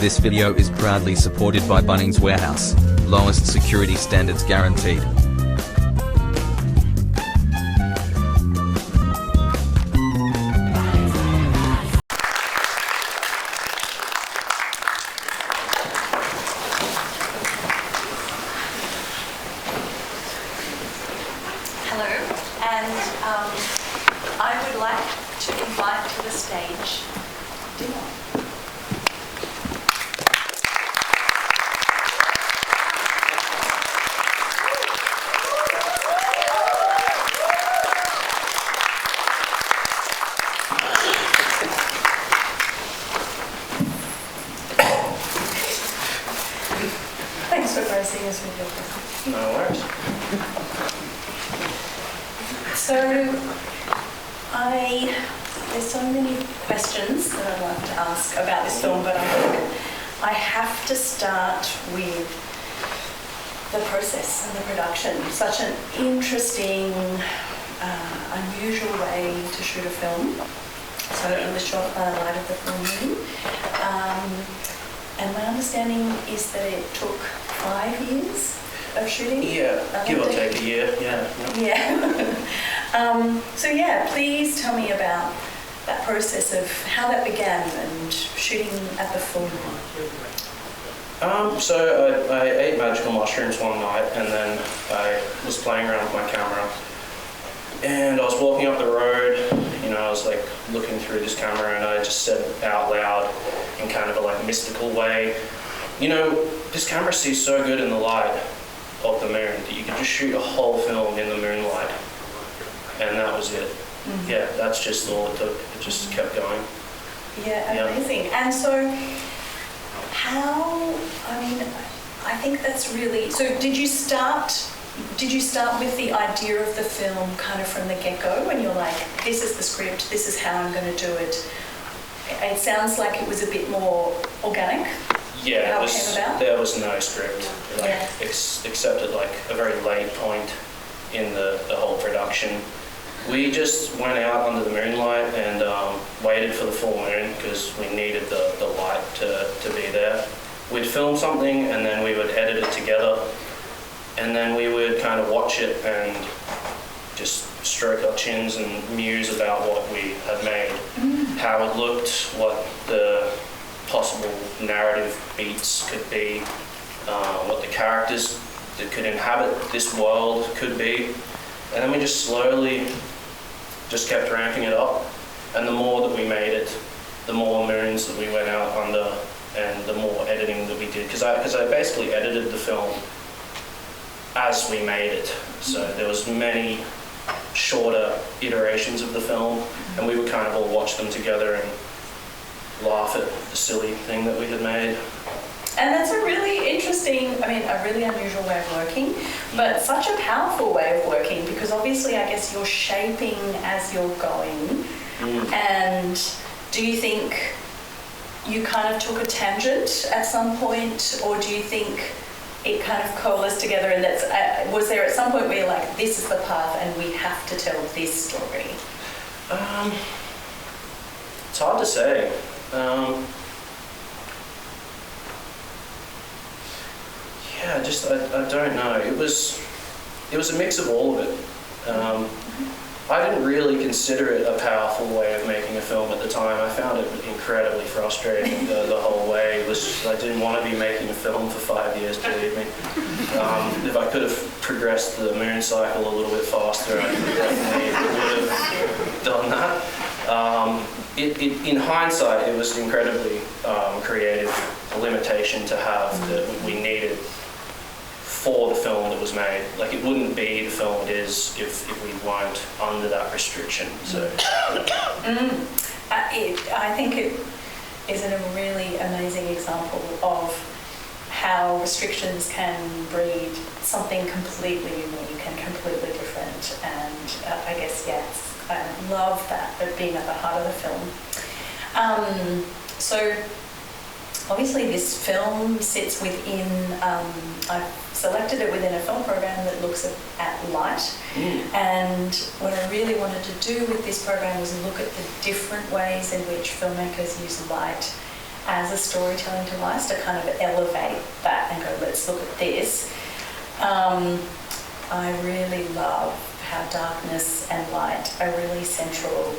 This video is proudly supported by Bunnings Warehouse. Lowest security standards guaranteed. Hello, and I would like to invite to the stage Dimon. Thanks for gracing us with your presence. No worries. So, there's so many questions that I'd like to ask about this film, but I think I have to start with the process and the production. Such an interesting, unusual way to shoot a film. So it was shot by the light of the full moon. And my understanding is that it took 5 years of shooting? Yeah, give or take a year, Yeah. So yeah, please tell me about that process of how that began and shooting at the full moon. So I ate magical mushrooms one night, and then I was playing around with my camera, and I was walking up the road, I was like looking through this camera, and I just said out loud in kind of a like mystical way, this camera sees so good in the light of the moon that you could just shoot a whole film in the moonlight. And that was it. Mm-hmm. Yeah, that's just all it took. It just kept going. Yeah, amazing. Yeah. And so I think that's really, so did you start with the idea of the film kind of from the get-go when you're like, this is the script, this is how I'm going to do it? It sounds like it was a bit more organic. Yeah, how it came about? There was no script, except at like a very late point in the whole production. We just went out under the moonlight and waited for the full moon because we needed the light to be there. We'd film something and then we would edit it together, and then we would kind of watch it and just stroke our chins and muse about what we had made, how it looked, what the possible narrative beats could be, what the characters that could inhabit this world could be. And then we just slowly just kept ramping it up. And the more that we made it, the more moons that we went out under, and the more editing that we did. Because I basically edited the film as we made it. So there was many shorter iterations of the film, and we would kind of all watch them together and laugh at the silly thing that we had made. And that's a really interesting, a really unusual way of working, but such a powerful way of working, because obviously I guess you're shaping as you're going. And do you think you kind of took a tangent at some point, or do you think it kind of coalesced together, and was there at some point where you're like, this is the path and we have to tell this story? It's hard to say. I don't know. It was a mix of all of it. I didn't really consider it a powerful way of making a film at the time. I found it incredibly frustrating the whole way. I didn't want to be making a film for 5 years, believe me. If I could have progressed the moon cycle a little bit faster, I definitely would have done that. In hindsight, it was incredibly creative limitation to have that we needed for the film that was made. Like, it wouldn't be the film it is if we weren't under that restriction. So, I think it is a really amazing example of how restrictions can breed something completely unique and completely different. And I guess, yes, I love that, being at the heart of the film. So obviously this film sits within, I've selected it within a film program that looks at light. And what I really wanted to do with this program was look at the different ways in which filmmakers use light as a storytelling device to kind of elevate that and go, let's look at this. I really love how darkness and light are really central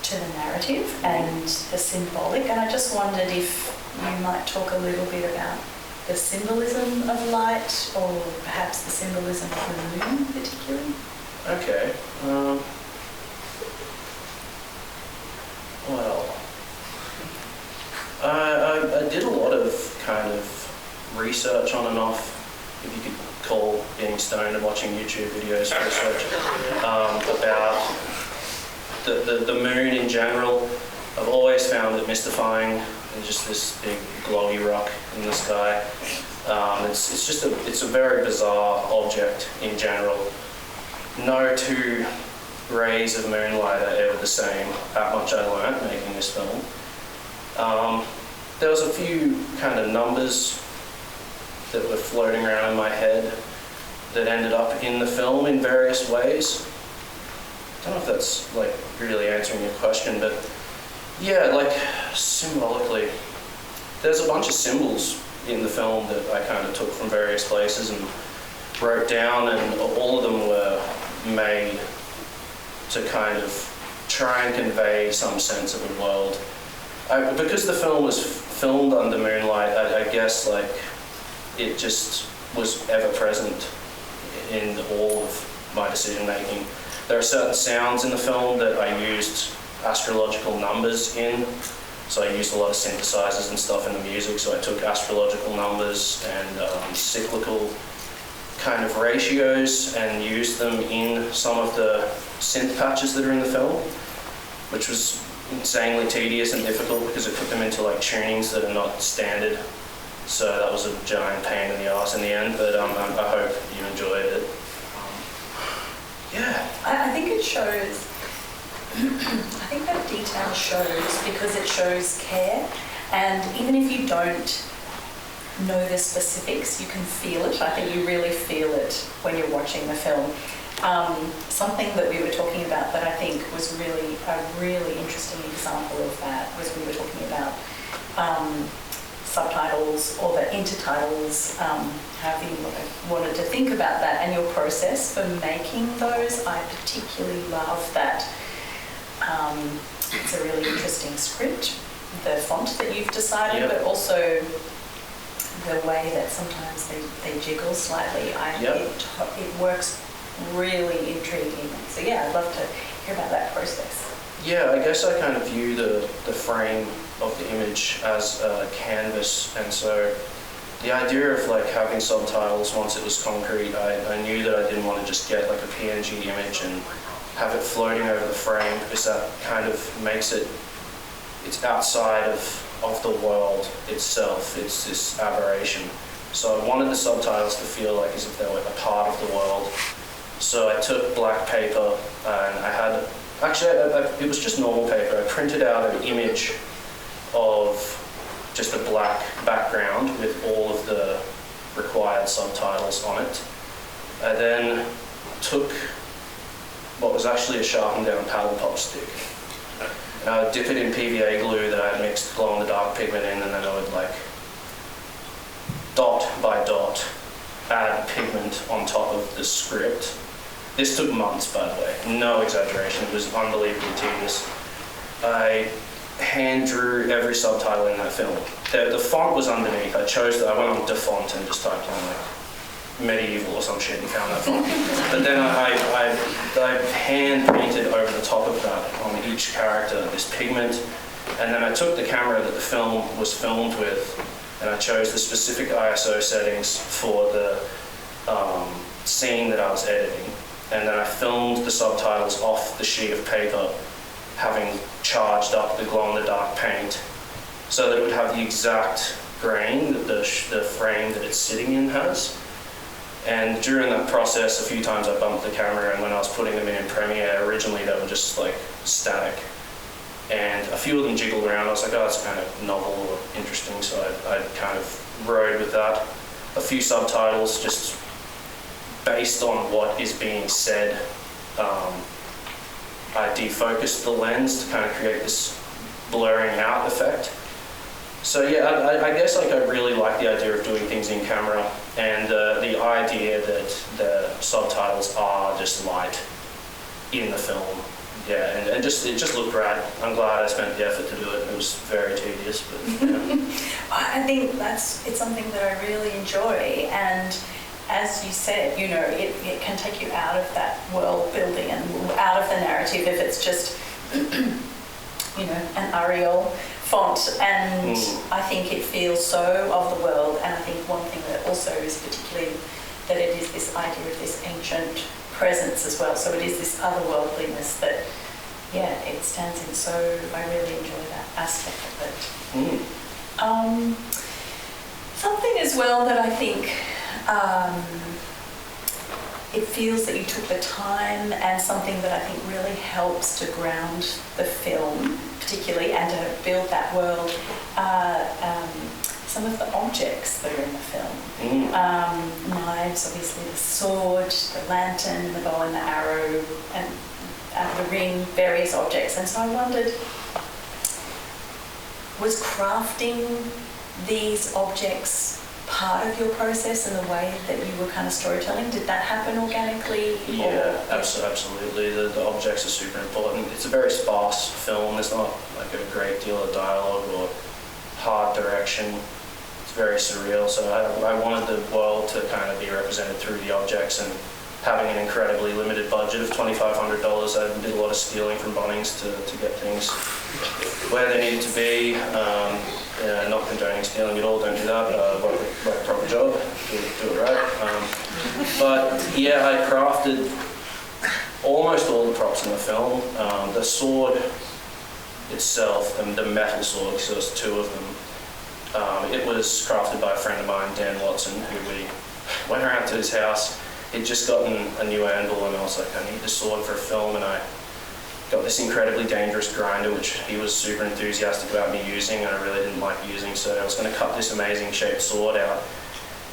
to the narrative and the symbolic, and I just wondered if you might talk a little bit about the symbolism of light, or perhaps the symbolism of the moon particularly. Okay. Well, I did a lot of kind of research on and off, if you could call being stoned and watching YouTube videos research, about the moon in general. I've always found it mystifying, and just this big glowy rock in the sky. It's a very bizarre object in general. No two rays of moonlight are ever the same. That much I learned making this film. There was a few kind of numbers that were floating around in my head that ended up in the film in various ways. I don't know if that's like really answering your question, but yeah, like symbolically, there's a bunch of symbols in the film that I kind of took from various places and wrote down, and all of them were made to kind of try and convey some sense of a world. Because the film was filmed under moonlight, I guess like it just was ever present in all of my decision making. There are certain sounds in the film that I used astrological numbers in. So I used a lot of synthesizers and stuff in the music, so I took astrological numbers and cyclical kind of ratios and used them in some of the synth patches that are in the film, which was insanely tedious and difficult because it put them into like tunings that are not standard. So that was a giant pain in the arse in the end, but I hope you enjoyed it. Yeah. I think it shows, I think that detail shows because it shows care, and even if you don't know the specifics, you can feel it. I think you really feel it when you're watching the film. Something that we were talking about that I think was really a really interesting example of that was we were talking about subtitles or the intertitles, however you wanted to think about that, and your process for making those. I particularly love that it's a really interesting script, the font that you've decided, yep. but also the way that sometimes they jiggle slightly. Yep. It works really intriguing. So yeah, I'd love to hear about that process. Yeah, I guess I kind of view the frame of the image as a canvas, and so the idea of like having subtitles once it was concrete, I knew that I didn't want to just get like a PNG image and have it floating over the frame, because that kind of makes it's outside of the world itself. It's this aberration. So I wanted the subtitles to feel like as if they were a part of the world. So I took black paper and I had, actually it was just normal paper. I printed out an image of just a black background with all of the required subtitles on it. I then took what was actually a sharpened down paddle pop stick. And I would dip it in PVA glue that I had mixed glow-in-the-dark pigment in, and then I would like dot by dot add pigment on top of the script. This took months, by the way, no exaggeration, it was unbelievably tedious. I hand drew every subtitle in that film. The font was underneath. I went on DeFont and just typed in like medieval or some shit and found that font. But then I hand painted over the top of that on each character this pigment, and then I took the camera that the film was filmed with and I chose the specific ISO settings for the scene that I was editing, and then I filmed the subtitles off the sheet of paper, having charged up the glow-in-the-dark paint so that it would have the exact grain that the frame that it's sitting in has. And during that process, a few times I bumped the camera, and when I was putting them in Premiere, originally they were just like static. And a few of them jiggled around. I was like, oh, that's kind of novel or interesting, so I kind of rode with that. A few subtitles just based on what is being said. I defocused the lens to kind of create this blurring out effect. So yeah, I guess like I really like the idea of doing things in camera, and the idea that the subtitles are just light in the film. Yeah, and it just looked rad. I'm glad I spent the effort to do it. It was very tedious, but yeah. I think it's something that I really enjoy, and as you said, you know, it can take you out of that world building and out of the narrative if it's just, you know, an Arial font, and I think it feels so of the world. And I think one thing that also is particularly that it is this idea of this ancient presence as well. So it is this otherworldliness that, yeah, it stands in. So I really enjoy that aspect of it. Something as well that I think it feels that you took the time, and something that I think really helps to ground the film particularly and to build that world, some of the objects that are in the film. Knives, obviously the sword, the lantern, the bow and the arrow, and the ring, various objects. And so I wondered, was crafting these objects part of your process and the way that you were kind of storytelling? Did that happen organically? Yeah, absolutely. The objects are super important. It's a very sparse film. There's not like a great deal of dialogue or hard direction. It's very surreal. So I wanted the world to kind of be represented through the objects, and having an incredibly limited budget of $2,500, I did a lot of stealing from Bunnings to get things where they needed to be. Not condoning stealing at all, don't do that, but work a proper job, do it right. But yeah, I crafted almost all the props in the film. The sword itself, the metal sword, because there's two of them, it was crafted by a friend of mine, Dan Watson, who we went around to his house. He'd just gotten a new anvil, and I was like, I need this sword for a film, and I got this incredibly dangerous grinder, which he was super enthusiastic about me using, and I really didn't like using, so I was going to cut this amazing shaped sword out.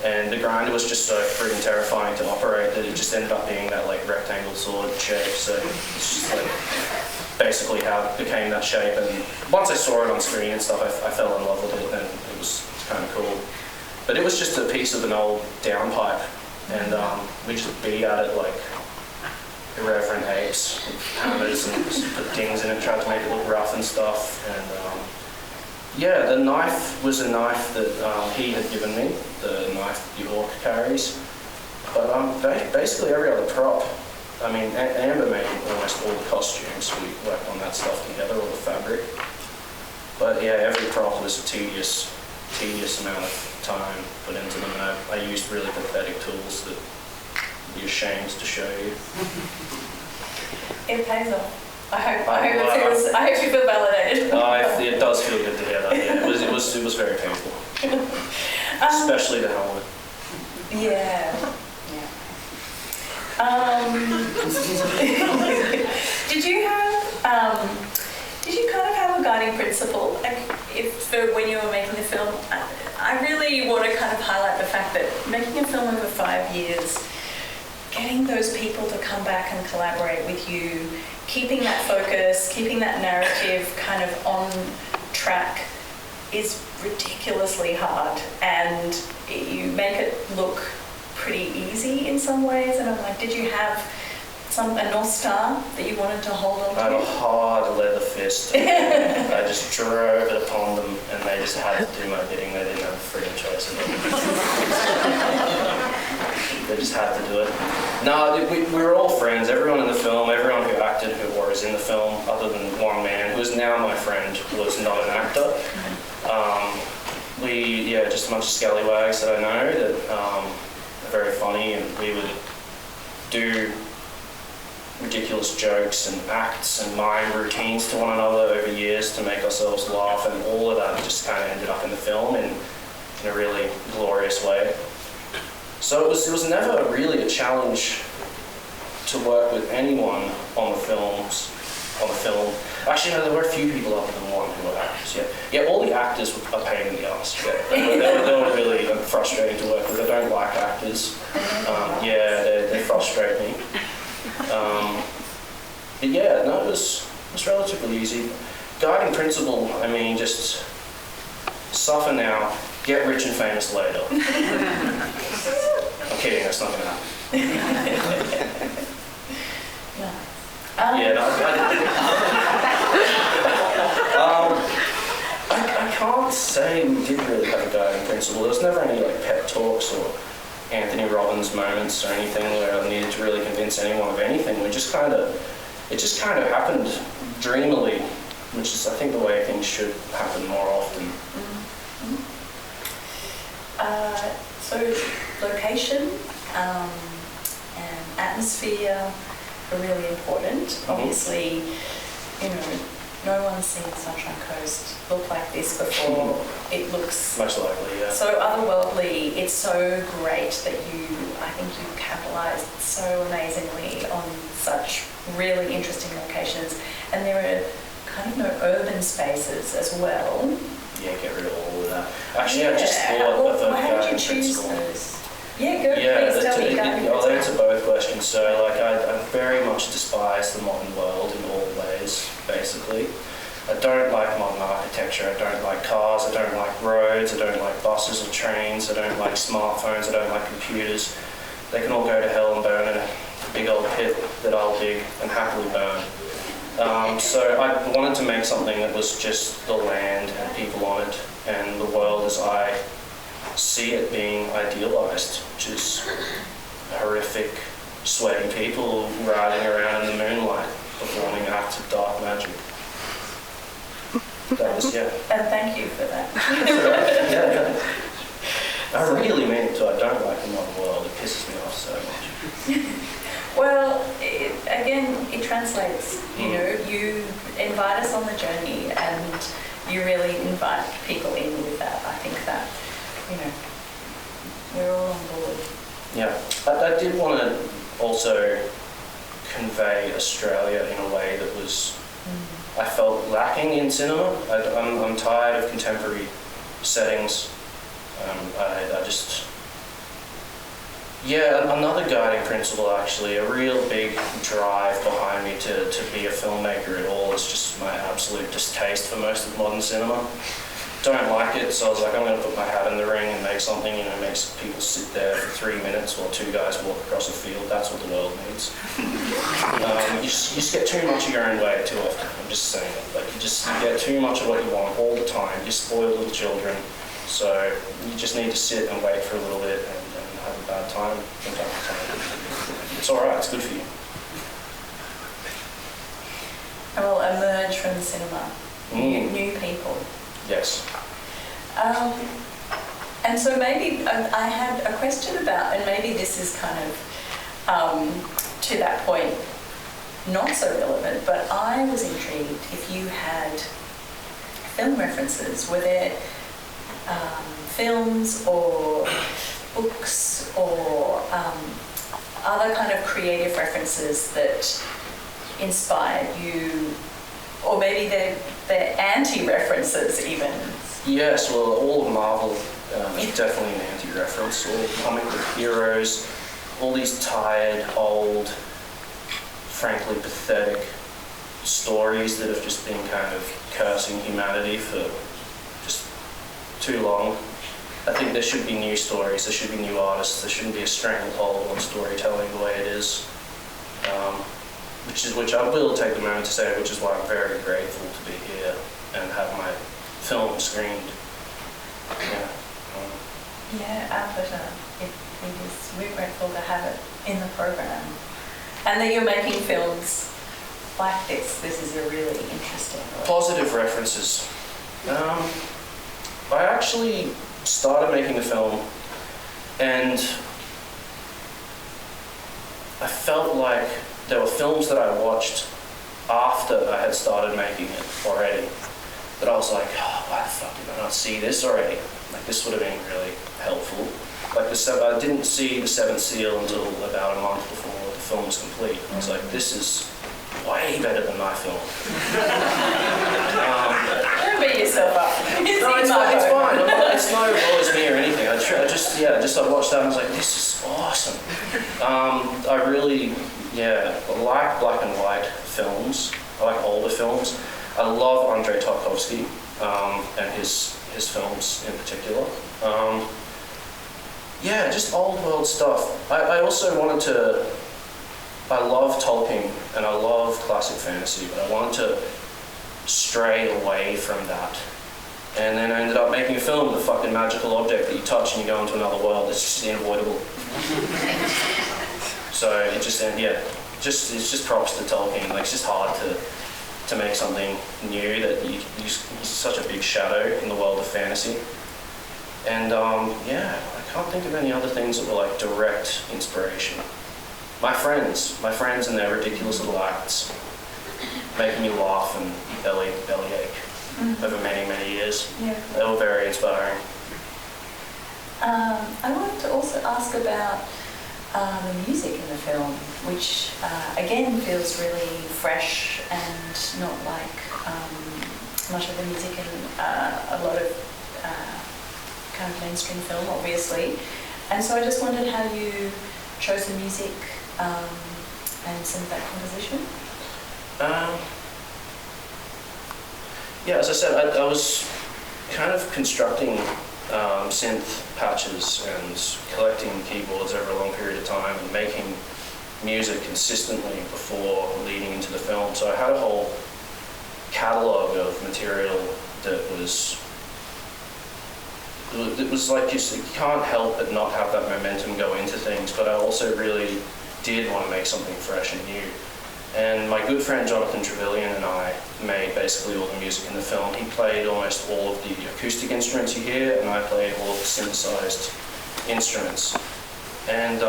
And the grinder was just so friggin' terrifying to operate that it just ended up being that like rectangle sword shape, so it's just like basically how it became that shape. And once I saw it on screen and stuff, I fell in love with it, and it was kind of cool. But it was just a piece of an old downpipe, and we just beat at it like irreverent apes with hammers and just put dings in it, tried to make it look rough and stuff. And yeah, the knife was a knife that he had given me, the knife the orc carries. But basically every other prop, I mean, Amber made almost all the costumes. We worked on that stuff together, all the fabric. But yeah, every prop was a tedious amount of time put into them, and I used really pathetic tools that I'd be ashamed to show you. It pays off. I hope you feel validated. It does feel good to hear that. Yeah, it was very painful, especially the helmet. Yeah. Did you kind of have a guiding principle? Like, for when you were making the film, I really want to kind of highlight the fact that making a film over 5 years, getting those people to come back and collaborate with you, keeping that focus, keeping that narrative kind of on track is ridiculously hard, and you make it look pretty easy in some ways. And I'm like, did you have a North Star that you wanted to hold on to? I had a hard leather fist. I just drove it upon them, and they just had to do my bidding. They didn't have a freaking choice of it. They just had to do it. No, we were all friends. Everyone in the film, everyone who acted, who was in the film, other than one man, who is now my friend, was not an actor. Just a bunch of scallywags that I know that are very funny, and we would do ridiculous jokes and acts and mime routines to one another over years to make ourselves laugh, and all of that just kind of ended up in the film in a really glorious way. So it was never really a challenge to work with anyone on the film. Actually, no, there were a few people other than one who were actors. Yeah, all the actors were a pain in the ass. Yeah, they were really frustrating to work with. I don't like actors. They frustrate me. But yeah, no, it was relatively easy. Guiding principle, I mean, just suffer now, get rich and famous later. I'm kidding, that's not going to happen. No. Yeah, no, I can't say we did really have a guiding principle. There was never any like pep talks or Anthony Robbins moments or anything where I needed to really convince anyone of anything. It just kind of happened dreamily, which is I think the way things should happen more often. So location and atmosphere are really important. Obviously, you know, no one's seen Sunshine Coast look like this before. It looks Most likely, yeah. so otherworldly. It's so great that I think you capitalised so amazingly on such really interesting locations. And there are kind of no urban spaces as well. Yeah, get rid of all of that. Actually, I just thought of a how did you guiding choose principle. those? Yeah, go, Yeah, please tell me. I'll answer both questions. So, like, I very much despise the modern world in all ways, basically. I don't like modern architecture. I don't like cars. I don't like roads. I don't like buses or trains. I don't like smartphones. I don't like computers. They can all go to hell and burn in a big old pit that I'll dig and happily burn. So I wanted to make something that was just the land and people on it and the world as I see it being idealized, which is horrific, sweaty people riding around in the moonlight performing acts of dark magic. That was, yeah. And thank you for that. Yeah. I really mean it too. I don't like the modern world. It pisses me off so much. Well, it translates. You know, you invite us on the journey and you really invite people in with that. I think that, you know, we're all on board. Yeah. I did want to also convey Australia in a way that was, I felt lacking in cinema. I'm tired of contemporary settings. Another guiding principle actually, a real big drive behind me to be a filmmaker at all is just my absolute distaste for most of modern cinema. Don't like it, so I was like, I'm going to put my hat in the ring and make something, you know, makes people sit there for 3 minutes while two guys walk across a field. That's what the world needs. You just get too much of your own way too often. I'm just saying it. Like you get too much of what you want all the time. You spoil little children. So you just need to sit and wait for a little bit and have a bad time from time to time. It's all right. It's good for you. And we'll emerge from the cinema. New people. Yes. And so maybe I had a question about, and maybe this is kind of to that point not so relevant, but I was intrigued if you had film references. Were there films or books or other kind of creative references that inspired you, or maybe they're anti-references even? Yes, well, all of Marvel is definitely an anti-reference. All comic book heroes, all these tired, old, frankly pathetic stories that have just been kind of cursing humanity for just too long. I think there should be new stories, there should be new artists, there shouldn't be a stranglehold on storytelling the way it is. Which I will take the moment to say, which is why I'm very grateful to be here and have my film screened. Yeah, our pleasure. We're grateful to have it in the program. And that you're making films like this. This is a really interesting one. Positive references. I actually started making the film and I felt like there were films that I watched after I had started making it already that I was like, oh, why the fuck did I not see this already? Like, this would have been really helpful. Like, I didn't see The Seventh Seal until about a month before the film was complete. I was like, this is way better than my film. Don't beat yourself up. No, it's fine. It's no bothers me or anything. I watched that and I was like, this is awesome. I really, I like black and white films. I like older films. I love Andrei Tarkovsky and his his films in particular. Yeah, just old world stuff. I also wanted to, I love Tolkien and I love classic fantasy, but I wanted to stray away from that. And then I ended up making a film with a fucking magical object that you touch and you go into another world. It's just unavoidable. So it just, it's just props to Tolkien. Like, it's just hard to make something new that he's such a big shadow in the world of fantasy. And yeah, I can't think of any other things that were like direct inspiration. My friends and their ridiculous little acts, making me laugh and bellyache over many, many years. Yeah. They were very inspiring. I wanted to also ask about the music in the film, which again feels really fresh and not like much of the music in a lot of kind of mainstream film, obviously. And so I just wondered how you chose the music and some of that composition. Yeah, as I said, I was kind of constructing synth patches and collecting keyboards over a long period of time and making music consistently before leading into the film. So I had a whole catalogue of material that was like you can't help but not have that momentum go into things, but I also really did want to make something fresh and new. And my good friend Jonathan Trevelyan and I made basically all the music in the film. He played almost all of the acoustic instruments you hear, and I played all of the synthesized instruments. And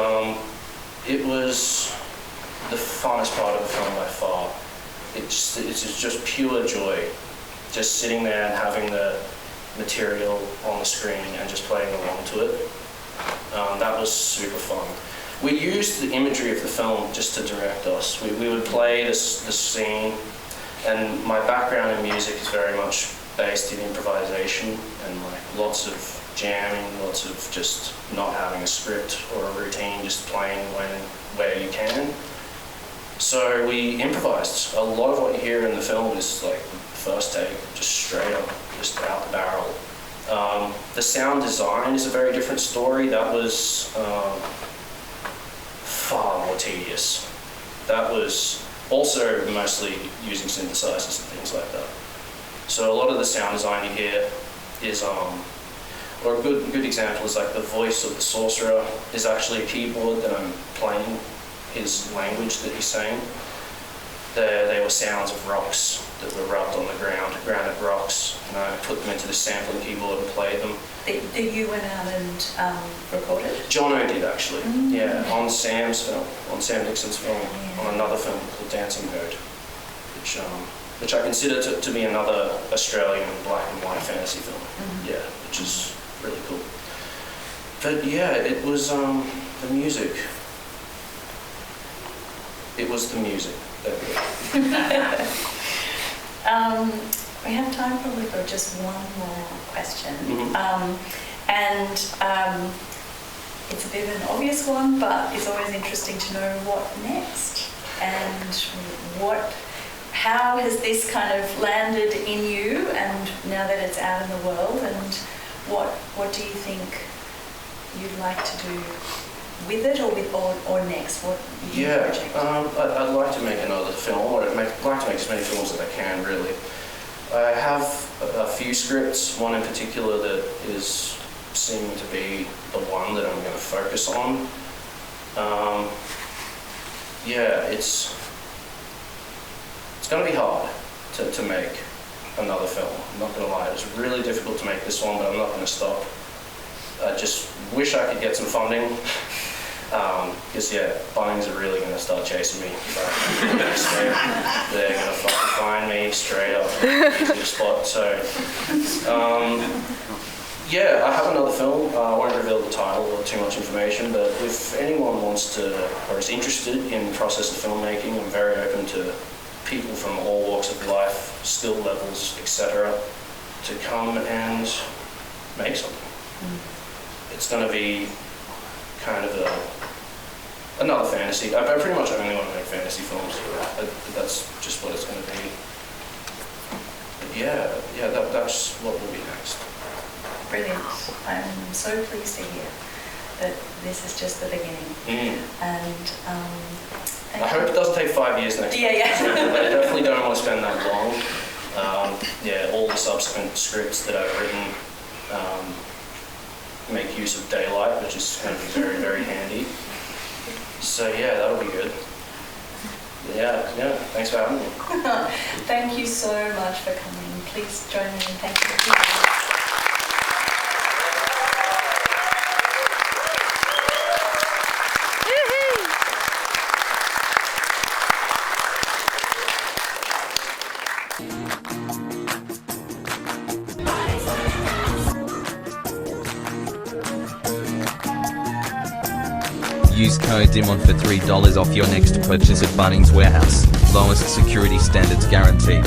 it was the funnest part of the film by far. It's just pure joy, just sitting there and having the material on the screen and just playing along to it. That was super fun. We used the imagery of the film just to direct us. We would play the scene, and my background in music is very much based in improvisation and like lots of jamming, lots of just not having a script or a routine, just playing where you can. So we improvised. A lot of what you hear in the film is like first take, just straight up, just out the barrel. The sound design is a very different story. That was far more tedious. That was also mostly using synthesizers and things like that. So a lot of the sound design you hear is, or a good example is like the voice of the sorcerer is actually a keyboard that I'm playing his language that he's saying. They were sounds of rocks that were rubbed on the ground, granite rocks, and I put them into the sampling keyboard and played them. That you went out and recorded? Jono did actually, yeah, on Sam's film, on Sam Dixon's film, on another film called Dancing Bird, which I consider to be another Australian black and white fantasy film, yeah, which is really cool. But yeah, it was the music. It was the music. We have time probably for just one more question. It's a bit of an obvious one, but it's always interesting to know what next and how has this kind of landed in you, and now that it's out in the world, and what do you think you'd like to do with it or next? What project? I'd like to make another film, or I'd like to make as many films as I can, really. I have a few scripts, one in particular that is seeming to be the one that I'm going to focus on. It's going to be hard to make another film. I'm not going to lie, it was really difficult to make this one, but I'm not going to stop. I just wish I could get some funding. Because Bunnings are really going to start chasing me. They're going to fucking find me straight up, easier spot. So, I have another film. I won't reveal the title or too much information, but if anyone wants to or is interested in the process of filmmaking, I'm very open to people from all walks of life, skill levels, etc., to come and make something. It's going to be kind of another fantasy. I pretty much only want to make fantasy films. That's just what it's going to be. But that's what will be next. brilliant. I'm so pleased to hear that this is just the beginning. And I hope it doesn't take 5 years next time. Yeah. I definitely don't want to spend that long. All the subsequent scripts that I've written make use of daylight, which is going to be very, very handy. So yeah, that'll be good. Yeah, thanks for having me. Thank you so much for coming. Please join me in thanking you. Use code Dimon for $3 off your next purchase at Bunnings Warehouse. Lowest security standards guaranteed.